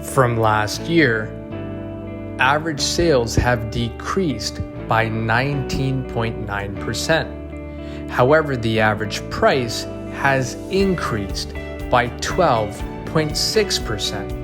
From last year, average sales have decreased by 19.9%. However, the average price has increased by 12.6%.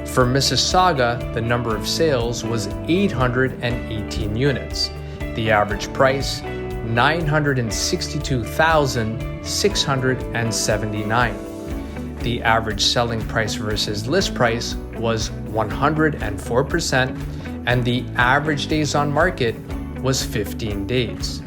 For Mississauga, the number of sales was 818 units. The average price, $962,679. The average selling price versus list price was 104%, and the average days on market was 15 days.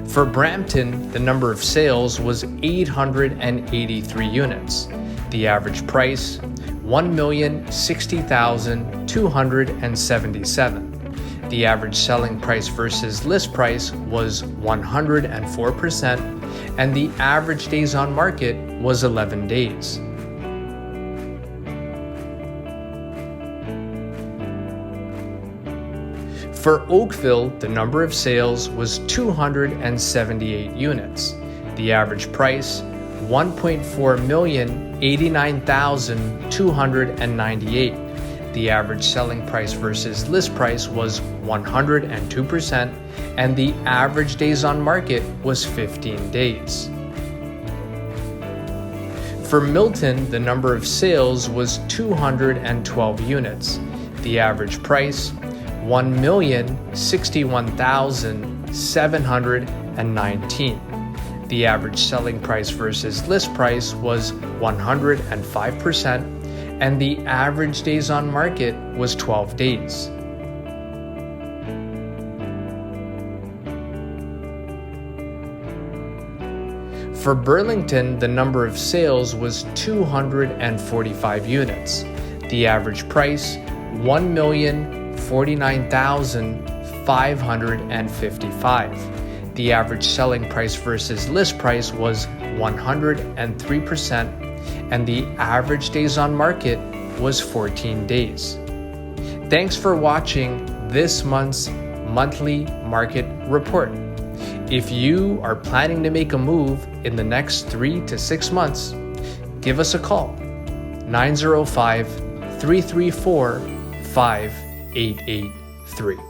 For Brampton, the number of sales was 883 units. The average price, $1,060,277. The average selling price versus list price was 104%, and the average days on market was 11 days. For Oakville, the number of sales was 278 units. The average price, $1,489,298. The average selling price versus list price was 102%, and the average days on market was 15 days. For Milton, the number of sales was 212 units. The average price, $1,061,719. The average selling price versus list price was 105%, and the average days on market was 12 days. For Burlington, the number of sales was 245 units. The average price, $1,049,555. The average selling price versus list price was 103%, and the average days on market was 14 days. Thanks for watching this month's monthly market report. If you are planning to make a move in the next 3 to 6 months, give us a call, 905-334-5883.